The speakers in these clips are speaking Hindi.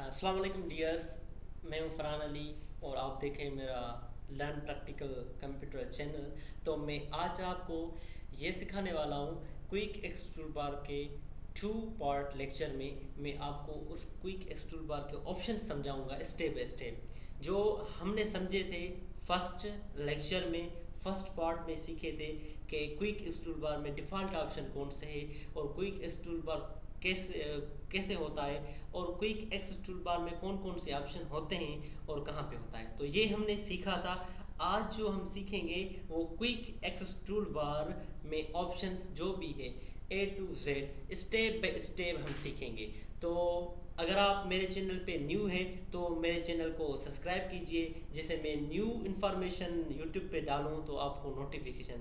अस्सलाम वालेकुम डियर्स। मैं हूं फरहान अली और आप देखें मेरा लर्न प्रैक्टिकल कंप्यूटर चैनल। तो मैं आज आपको ये सिखाने वाला हूं क्विक एक्स टूल बार के 2 पार्ट लेक्चर में मैं आपको उस क्विक एक्स टूल बार के ऑप्शन समझाऊंगा स्टेप बाय स्टेप जो हमने समझे थे फर्स्ट लेक्चर में। फर्स्ट पार्ट में सीखे थे कि क्विक एक्स टूल बार में डिफ़ॉल्ट ऑप्शन कौन से है और क्विक एक्स टूल बार कैसे होता है और क्विक एक्सेस टूल बार में कौन कौन से ऑप्शन होते हैं और कहाँ पे होता है। तो ये हमने सीखा था। आज जो हम सीखेंगे वो क्विक एक्सेस टूल बार में ऑप्शंस जो भी है A to Z step by step हम सीखेंगे। तो अगर आप मेरे चैनल पे न्यू है तो मेरे चैनल को सब्सक्राइब कीजिए, जैसे मैं न्यू इन्फॉर्मेशन यूट्यूब पे डालूँ तो आपको नोटिफिकेशन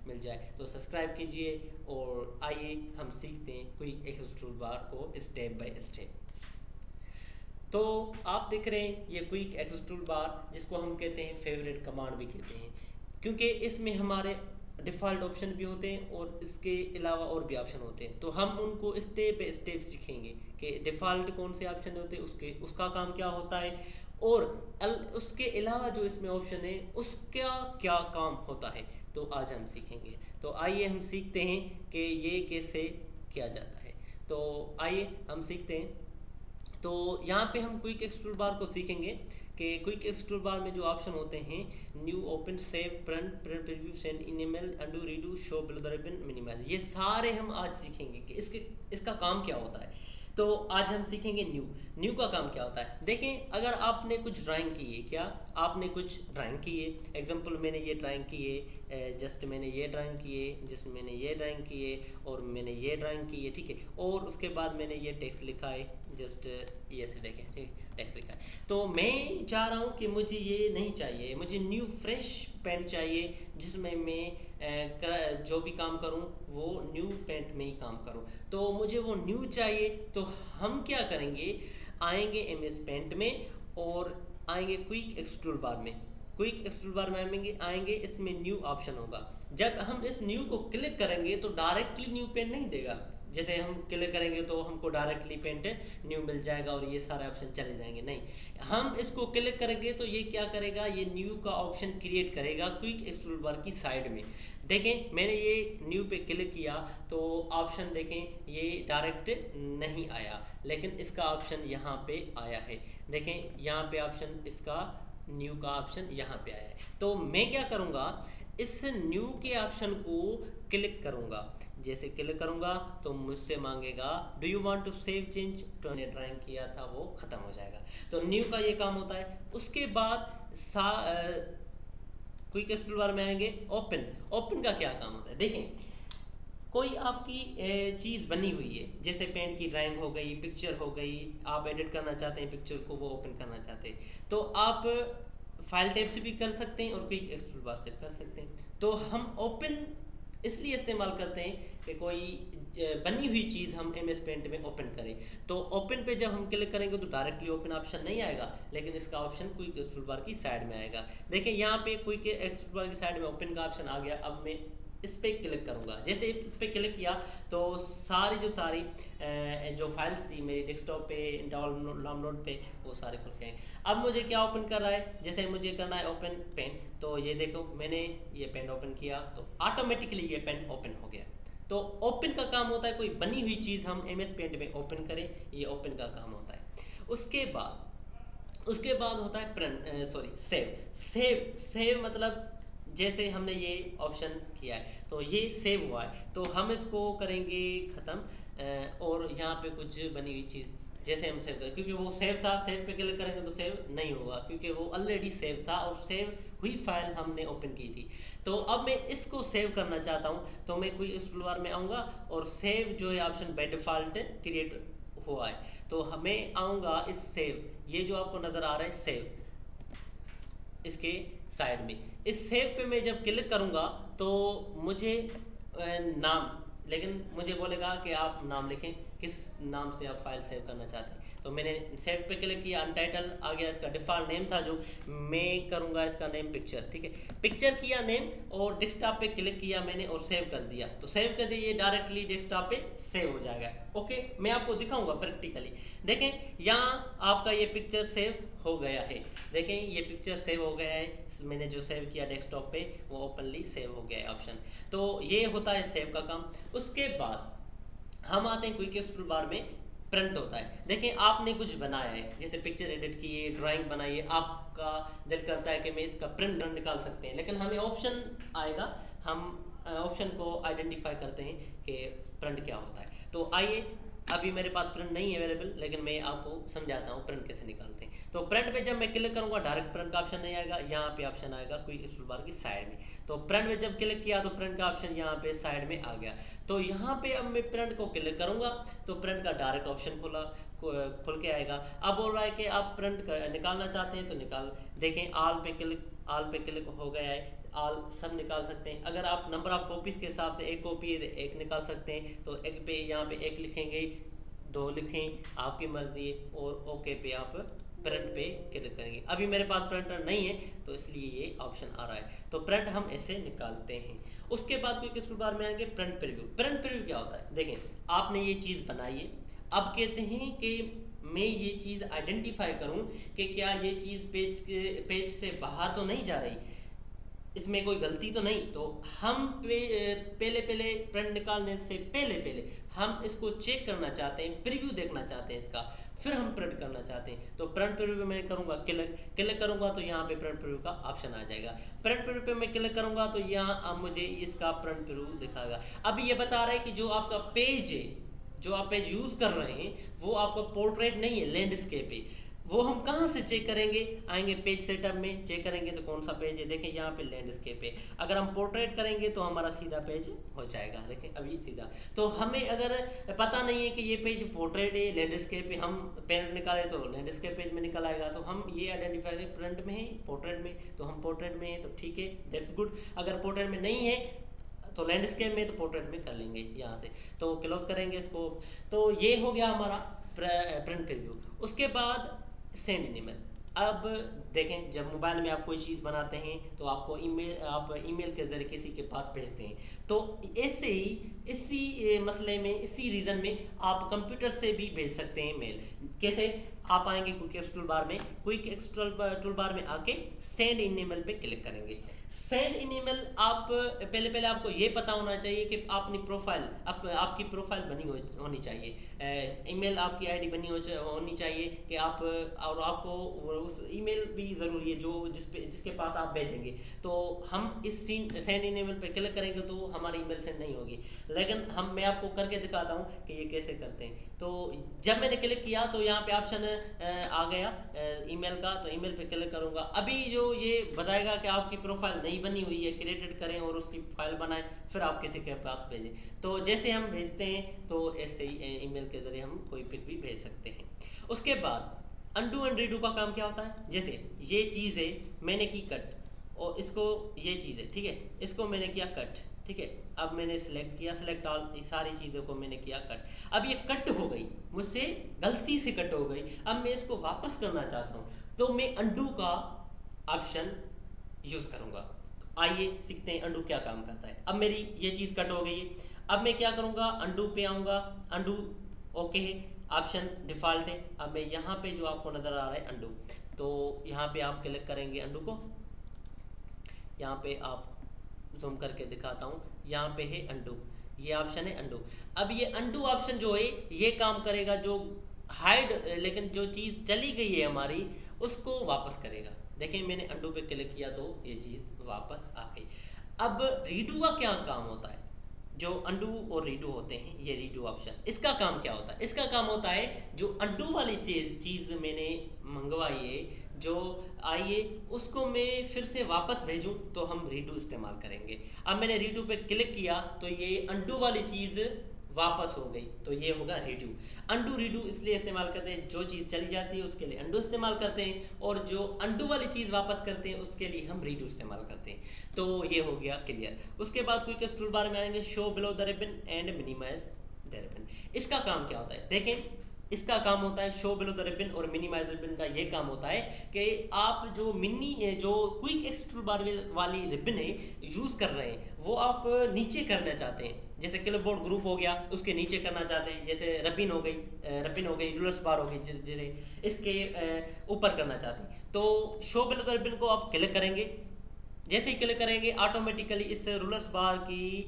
मिल जाए। तो सब्सक्राइब कीजिए और आइए हम सीखते हैं क्विक एक्सेस टूल बार को स्टेप बाय स्टेप। तो आप देख रहे हैं ये क्विक एक्सेस टूल बार जिसको हम कहते हैं फेवरेट कमांड भी कहते हैं, क्योंकि इसमें हमारे डिफ़ॉल्ट ऑप्शन भी होते हैं और इसके अलावा और भी ऑप्शन होते हैं। तो हम उनको स्टेप बाय स्टेप सीखेंगे कि डिफ़ॉल्ट कौन से ऑप्शन होते हैं, उसका काम क्या होता है और उसके अलावा जो इसमें ऑप्शन है उसका क्या काम होता है। तो आज हम सीखेंगे। तो आइए हम सीखते हैं कि ये कैसे किया जाता है। तो आइए हम सीखते हैं। तो यहाँ पे हम क्विक एक्स टूल बार को सीखेंगे कि क्विक एक्स टूल बार में जो ऑप्शन होते हैं new, open, save, print preview, send email, undo, redo, show below the ribbon, minimize, ये सारे हम आज सीखेंगे कि इसका काम क्या होता है। तो आज हम सीखेंगे न्यू का काम क्या होता है। देखें, अगर आपने कुछ ड्राइंग की है, क्या आपने कुछ ड्राइंग की है, एग्जांपल मैंने ये ड्राइंग की है, जस्ट मैंने ये ड्राइंग की है, जस्ट मैंने ये ड्राइंग की है और मैंने ये ड्राइंग की है, ठीक है। और उसके बाद मैंने ये टेक्स्ट लिखा है, जस्ट ये से देखें, ठीक है, टेक्स्ट लिखा है। तो मैं चाह रहा हूँ कि मुझे ये नहीं चाहिए, मुझे न्यू फ्रेश पेंट चाहिए जिसमें मैं जो भी काम करूं वो न्यू पेंट में ही काम करूं। तो मुझे वो न्यू चाहिए, तो हम क्या करेंगे, आएंगे एमएस पेंट में और आएंगे क्विक एक्स टूल बार में। क्विक एक्स टूल बार में आएंगे, इसमें न्यू ऑप्शन होगा। जब हम इस न्यू को क्लिक करेंगे तो डायरेक्टली न्यू पेंट नहीं देगा। जैसे हम क्लिक करेंगे तो हमको डायरेक्टली पेंट न्यू मिल जाएगा और ये सारे ऑप्शन चले जाएंगे, नहीं। हम इसको क्लिक करेंगे तो ये क्या करेगा, ये न्यू का ऑप्शन क्रिएट करेगा क्विक एक्स टूल बार की साइड में। देखें, मैंने ये न्यू पे क्लिक किया तो ऑप्शन देखें ये डायरेक्ट नहीं आया, लेकिन इसका ऑप्शन यहाँ पे आया है। देखें यहाँ पे ऑप्शन इसका न्यू का ऑप्शन यहाँ पे आया है। तो मैं क्या करूँगा, इस न्यू के ऑप्शन को क्लिक करूँगा। जैसे क्लिक करूँगा तो मुझसे मांगेगा do you want to save change, तो मैंने ड्राइंग किया था वो ख़त्म हो जाएगा। तो न्यू का ये काम होता है। उसके बाद क्विक एक्स टूल बार में आएंगे, ओपन का क्या काम होता है। देखें, कोई आपकी चीज़ बनी हुई है, जैसे पेंट की ड्राइंग हो गई, पिक्चर हो गई, आप एडिट करना चाहते हैं पिक्चर को, वो ओपन करना चाहते हैं, तो आप फाइल टैब से भी कर सकते हैं और क्विक एक्स टूल बार से कर सकते हैं। तो हम ओपन इसलिए इस्तेमाल करते हैं कि कोई बनी हुई चीज़ हम एमएस पेंट में ओपन करें। तो ओपन पे जब हम क्लिक करेंगे तो डायरेक्टली ओपन ऑप्शन नहीं आएगा, लेकिन इसका option quick x tool bar की साइड में आएगा। देखिए यहाँ पे क्विक एक्स टूल बार की साइड में ओपन का ऑप्शन आ गया। अब मैं इस पर क्लिक करूँगा। जैसे इस पर क्लिक किया तो सारी जो फाइल्स थी मेरी डेस्कटॉप पे, डाउनलोड पे, वो सारे खुल गए। अब मुझे क्या ओपन कर रहा है, जैसे मुझे करना है ओपन पेन, तो ये देखो मैंने ये पेन ओपन किया तो ऑटोमेटिकली ये पेन ओपन हो गया। तो ओपन का काम होता है कोई बनी हुई चीज़ हम एमएस पेंट में ओपन करें, ये ओपन का काम होता है। उसके बाद होता है सेव मतलब जैसे हमने ये ऑप्शन किया है तो ये सेव हुआ है, तो हम इसको करेंगे ख़त्म। और यहाँ पे कुछ बनी हुई चीज़ जैसे हम सेव करें, क्योंकि वो सेव था, सेव पे क्लिक करेंगे तो सेव नहीं होगा क्योंकि वो ऑलरेडी सेव था और सेव हुई फाइल हमने ओपन की थी। तो अब मैं इसको सेव करना चाहता हूँ, तो मैं कोई इस टूल बार में आऊँगा और सेव जो है ऑप्शन बाय डिफ़ॉल्ट क्रिएट हुआ है, तो हमें आऊँगा इस सेव, ये जो आपको नज़र आ रहा है सेव, इसके साइड में। इस सेव पे मैं जब क्लिक करूँगा तो मुझे नाम, लेकिन मुझे बोलेगा कि आप नाम लिखें किस नाम से आप फाइल सेव करना चाहते हैं। तो मैंने सेव पे क्लिक किया, अनटाइटल आ गया, इसका डिफ़ॉल्ट नेम था जो मैं करूँगा इसका नेम पिक्चर, ठीक है। पिक्चर किया नेम और डेस्कटॉप पे क्लिक किया मैंने और सेव कर दिया। तो सेव कर दिया, ये डायरेक्टली डेस्कटॉप पे सेव हो जाएगा। ओके, मैं आपको दिखाऊंगा प्रैक्टिकली। देखें यहाँ आपका ये पिक्चर सेव हो गया है। देखें ये पिक्चर सेव हो गया है, मैंने जो सेव किया डेस्कटॉप पे वो ओपनली सेव हो गया है ऑप्शन। तो ये होता है सेव का काम। उसके बाद हम आते हैं क्विक टूल बार में प्रिंट होता है। देखिए आपने कुछ बनाया है, जैसे पिक्चर एडिट की है, ड्राइंग बनाई है, आपका दिल करता है कि मैं इसका प्रिंट निकाल सकते हैं, लेकिन हमें ऑप्शन आएगा, हम ऑप्शन को आइडेंटिफाई करते हैं कि प्रिंट क्या होता है। तो आइए, अभी मेरे पास प्रिंट नहीं है अवेलेबल, लेकिन मैं आपको समझाता हूँ प्रिंट कैसे निकालते हैं। तो प्रिंट पे जब मैं क्लिक करूँगा डायरेक्ट प्रिंट का ऑप्शन नहीं आएगा, यहाँ पे ऑप्शन आएगा क्विक टूल बार की साइड में। तो प्रिंट पे जब क्लिक किया तो प्रिंट का ऑप्शन यहाँ पे साइड में आ गया। तो यहाँ पे अब मैं प्रिंट को क्लिक करूँगा तो प्रिंट का डायरेक्ट ऑप्शन खुल के आएगा। अब बोल रहा है कि आप प्रिंट निकालना चाहते हैं तो निकाल, देखें ऑल पे क्लिक हो गया है, ऑल सब निकाल सकते हैं। अगर आप नंबर ऑफ कॉपीज़ के हिसाब से एक कॉपी है तो एक निकाल सकते हैं, तो एक पे यहाँ पे एक लिखेंगे, 2 लिखें, आपकी मर्जी है, और ओके पे आप प्रिंट पे क्लिक करेंगे। अभी मेरे पास प्रिंटर नहीं है तो इसलिए ये ऑप्शन आ रहा है। तो प्रिंट हम ऐसे निकालते हैं। उसके बाद क्विक टूल बार में आएंगे प्रिंट प्रीव्यू। प्रिंट प्रीव्यू क्या होता है? देखें आपने ये चीज़ बनाई है, अब कहते हैं कि मैं ये चीज़ आइडेंटिफाई करूं कि क्या ये चीज़ पेज से बाहर तो नहीं जा रही, इसमें कोई गलती तो नहीं। तो हम पहले प्रिंट निकालने से पहले हम इसको चेक करना चाहते हैं, प्रीव्यू देखना चाहते हैं इसका, फिर हम प्रिंट करना चाहते हैं। तो प्रिंट प्रीव्यू मैं करूँगा, क्लिक करूँगा तो यहाँ पे प्रिंट प्रीव्यू का ऑप्शन आ जाएगा। प्रिंट प्रीव्यू पे मैं क्लिक करूँगा तो यहाँ अब मुझे इसका प्रिंट प्रीव्यू दिखाएगा। अभी ये बता रहा है कि जो आपका पेज है, जो आप पेज यूज़ कर रहे हैं, वो आपका पोर्ट्रेट नहीं है, लैंडस्केप है। वो हम कहाँ से चेक करेंगे? आएंगे पेज सेटअप में, चेक करेंगे तो कौन सा पेज है, देखें यहाँ पे लैंडस्केप है। अगर हम पोर्ट्रेट करेंगे तो हमारा सीधा पेज हो जाएगा, देखें अभी सीधा। तो हमें अगर पता नहीं है कि ये पेज पोर्ट्रेट है, लैंडस्केप है, हम पेंट निकाले तो लैंडस्केप पेज में निकल आएगा। तो हम ये आइडेंटिफाई प्रिंट में है, पोर्ट्रेट में, तो हम पोर्ट्रेट में है तो ठीक है, दैट्स गुड। अगर पोर्ट्रेट में नहीं है तो लैंडस्केप में, तो पोर्ट्रेट में कर लेंगे यहाँ से। तो क्लोज करेंगे इसको। तो ये हो गया हमारा प्रिंट प्रीव्यू। उसके बाद सेंड इन ईमेल। अब देखें जब मोबाइल में आप कोई चीज़ बनाते हैं तो आपको आप ईमेल के ज़रिए किसी के पास भेजते हैं। तो ऐसे ही इसी मसले में, इसी रीज़न में आप कंप्यूटर से भी भेज सकते हैं मेल। कैसे? आप आएंगे क्विक टूल बार में, क्विक टूल बार में आके सेंड इन ईमेल पे क्लिक करेंगे। सेंड इन ईमेल आप पहले आपको ये पता होना चाहिए कि अपनी प्रोफाइल, आपकी प्रोफाइल बनी होनी चाहिए, ईमेल आपकी आईडी बनी होनी चाहिए कि आप, और आपको उस ईमेल भी ज़रूरी है जो जिसके पास आप भेजेंगे। तो हम इस सेंड इन ईमेल पे क्लिक करेंगे तो हमारी ईमेल सेंड नहीं होगी, लेकिन मैं आपको करके दिखाता हूँ कि ये कैसे करते हैं। तो जब मैंने क्लिक किया तो यहाँ पे ऑप्शन आ गया ईमेल का, तो ईमेल पे क्लिक करूँगा। अभी जो ये बताएगा कि आपकी प्रोफाइल नहीं बनी हुई है, क्रिएटेड करें और उसकी फाइल बनाएं, फिर आप किसी के पास भेजें। तो जैसे हम भेजते हैं तो ऐसे ही ईमेल के ज़रिए हम कोई पिक भी भेज सकते हैं। उसके बाद अनडू एंड रीडू का काम क्या होता है? जैसे ये चीज़ है, मैंने की कट, और इसको, ये चीज़ है, ठीक है, इसको मैंने किया कट, ठीक है। अब मैंने सिलेक्ट किया, सिलेक्ट ऑल, सारी चीज़ों को मैंने किया कट। अब ये कट हो गई, मुझसे गलती से कट हो गई, अब मैं इसको वापस करना चाहता हूँ, तो मैं अनडू का ऑप्शन यूज़ करूँगा। तो आइए सीखते हैं अनडू क्या काम करता है। अब मेरी ये चीज़ कट हो गई है, अब मैं क्या करूँगा, अनडू पे आऊँगा, अनडू ओके है, ऑप्शन डिफ़ॉल्ट है। अब मैं यहाँ पे जो आपको नज़र आ रहा है अनडू, तो यहाँ पे आप क्लिक करेंगे अनडू को, यहाँ पे आप जूम करके दिखाता हूँ, यहाँ पे है अनडू, ये ऑप्शन है अनडू। अब ये अनडू ऑप्शन जो है ये काम करेगा, जो हाइड, लेकिन जो चीज़ चली गई है हमारी उसको वापस करेगा। देखिए मैंने अनडू पे क्लिक किया तो ये चीज़ वापस आ गई। अब रीडू का क्या काम होता है? जो अनडू और रीडू होते हैं, ये रीडू ऑप्शन, इसका काम क्या होता है? इसका काम होता है जो अनडू वाली चीज़ मैंने मंगवाई है, जो आइए उसको मैं फिर से वापस भेजूं तो हम रीडू इस्तेमाल करेंगे। अब मैंने रीडू पे क्लिक किया तो ये अनडू वाली चीज़ वापस हो गई, तो ये होगा रीडू। अनडू रीडू इसलिए इस्तेमाल करते हैं, जो चीज़ चली जाती है उसके लिए अनडू इस्तेमाल करते हैं, और जो अनडू वाली चीज़ वापस करते हैं उसके लिए हम रीडू इस्तेमाल करते हैं। तो ये हो गया क्लियर। उसके बाद क्विक टूल बार में आएंगे, show below the ribbon and minimize the ribbon. इसका काम क्या होता है देखें, इसका काम होता है शो बिलो द रिबन और मिनिमाइज रिबन का ये काम होता है कि आप जो जो क्विक एक्सट्रूड बार वाली रिबन है यूज़ कर रहे हैं वो आप नीचे करना चाहते हैं, जैसे क्लिपबोर्ड ग्रुप हो गया उसके नीचे करना चाहते हैं, जैसे रबिन हो गई रूलर्स बार हो गई, जैसे इसके ऊपर करना चाहते हैं तो शो बिलो द रिबन को आप क्लिक करेंगे। जैसे ही क्लिक करेंगे ऑटोमेटिकली इस रूलर्स बार की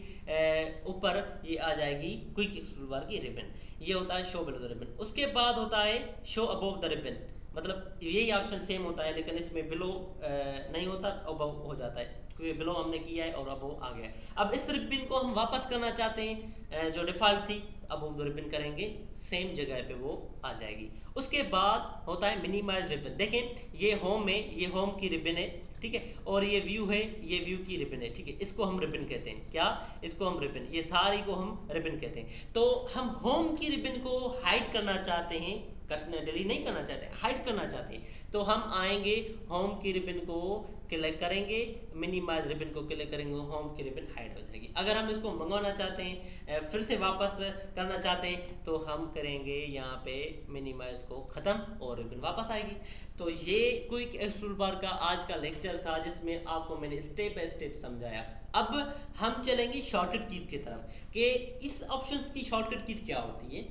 ऊपर ये आ जाएगी क्विक एक्सट्रूड बार की रिबन। ये होता है शो बिलो द रिबन। उसके बाद होता है शो अबव द रिबन, मतलब यही ऑप्शन सेम होता है लेकिन इसमें बिलो नहीं होता, अबव हो जाता है क्योंकि बिलो हमने किया है और अबव आ गया है। अब इस रिबन को हम वापस करना चाहते हैं जो डिफ़ॉल्ट थी, अबव द रिबन करेंगे सेम जगह पे वो आ जाएगी। उसके बाद होता है मिनिमाइज रिबन। देखें ये होम है, ये होम की रिबन है, ठीक है, और ये व्यू है, ये व्यू की रिबन है, ठीक है, इसको हम रिबन कहते हैं। क्या? इसको हम रिबन, ये सारी को हम रिबन कहते हैं। तो हम होम की रिबन को हाइड करना चाहते हैं, डिलीट नहीं करना चाहते, हाइड करना चाहते हैं, तो हम आएंगे होम की रिबन को क्लिक करेंगे, मिनिमाइज रिबन को क्लिक करेंगे, होम की रिबन हाइड हो जाएगी। अगर हम इसको मंगवाना चाहते हैं, फिर से वापस करना चाहते हैं, तो हम करेंगे यहाँ पे मिनिमाइज को ख़त्म और रिबन वापस आएगी। तो ये क्विक एक्सट्रूड बार का आज का लेक्चर था जिसमें आपको मैंने स्टेप बाय स्टेप समझाया। अब हम चलेंगे शॉर्टकट कीज की तरफ कि इस ऑप्शंस की शॉर्टकट कीज क्या होती है,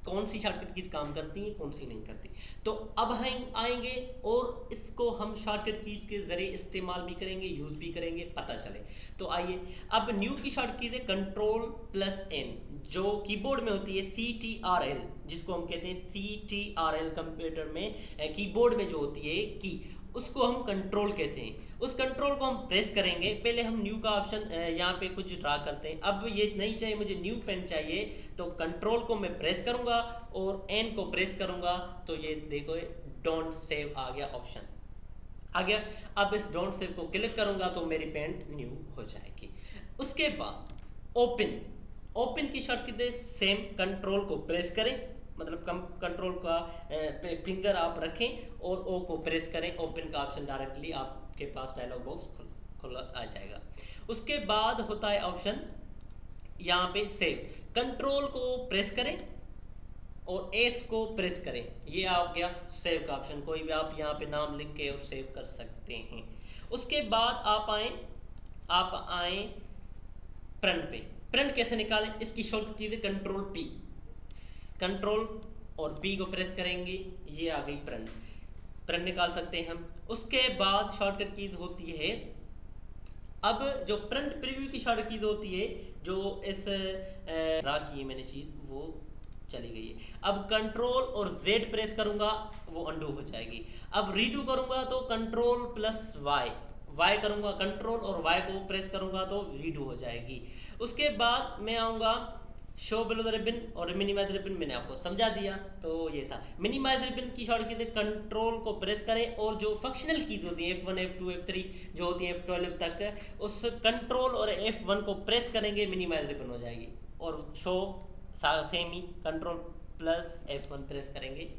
कौन सी शॉर्टकट कीज काम करती है, कौन सी नहीं करती। तो अब हम आएंगे और इसको हम शॉर्टकट कीज के जरिए इस्तेमाल भी करेंगे, यूज भी करेंगे, पता चले। तो आइए, अब न्यू की शॉर्टकट कीज है Ctrl+N, जो कीबोर्ड में होती है CTRL, जिसको हम कहते हैं CTRL कंप्यूटर में कीबोर्ड में जो होती है की, उसको हम कंट्रोल कहते हैं। उस कंट्रोल को हम प्रेस करेंगे। पहले हम न्यू का ऑप्शन यहाँ पे कुछ ड्रा करते हैं। अब ये नहीं चाहिए, मुझे न्यू पेन चाहिए, तो कंट्रोल को मैं प्रेस करूंगा और एन को प्रेस करूंगा, तो ये देखो डोंट सेव आ गया, ऑप्शन आ गया। अब इस डोंट सेव को क्लिक करूंगा तो मेरी पेन न्यू हो जाएगी। उसके बाद ओपन की शॉर्टकट सेम, कंट्रोल को प्रेस करें, मतलब कंट्रोल का फिंगर आप रखें और ओ को प्रेस करें, ओपन का ऑप्शन डायरेक्टली आपके पास डायलॉग बॉक्स खुला आ जाएगा। उसके बाद होता है ऑप्शन यहाँ पे सेव, कंट्रोल को प्रेस करें और एस को प्रेस करें, ये आ गया सेव का ऑप्शन। कोई भी आप यहाँ पे नाम लिख के और सेव कर सकते हैं। उसके बाद आप आए प्रिंट पे। प्रिंट कैसे निकालें, इसकी शॉर्टकट कीज Ctrl+P, कंट्रोल और पी को प्रेस करेंगे, ये आ गई प्रिंट निकाल सकते हैं हम। उसके बाद शॉर्टकट कीज होती है, अब जो प्रिंट प्रीव्यू की शॉर्टकट कीज होती है, जो इस ड्रा की मैंने चीज वो चली गई है। अब कंट्रोल और जेड प्रेस करूंगा वो अंडू हो जाएगी। अब रीडू करूंगा तो Ctrl+Y करूंगा, कंट्रोल और वाई को प्रेस करूंगा तो रीडू हो जाएगी। उसके बाद मैं आऊंगा शो बिलो द रिबन और मिनिमाइज रिबन, मैंने आपको समझा दिया। तो ये था मिनिमाइज रिबन की शॉर्टकट कीज, कंट्रोल को प्रेस करें और जो फंक्शनल कीज होती है F1 F2 F3 जो होती है F12 तक, उस कंट्रोल और F1 को प्रेस करेंगे, मिनिमाइज रिबन हो जाएगी। और शो सेम ही, Ctrl+F1 प्रेस करेंगे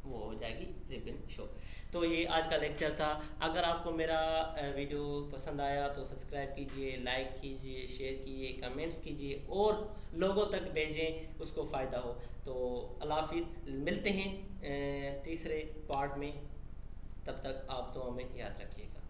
वो हो जाएगी रिबन शो। तो ये आज का लेक्चर था। अगर आपको मेरा वीडियो पसंद आया तो सब्सक्राइब कीजिए, लाइक कीजिए, शेयर कीजिए, कमेंट्स कीजिए और लोगों तक भेजें, उसको फ़ायदा हो। तो अल्लाह हाफिज़, मिलते हैं तीसरे पार्ट में, तब तक आप तो हमें याद रखिएगा।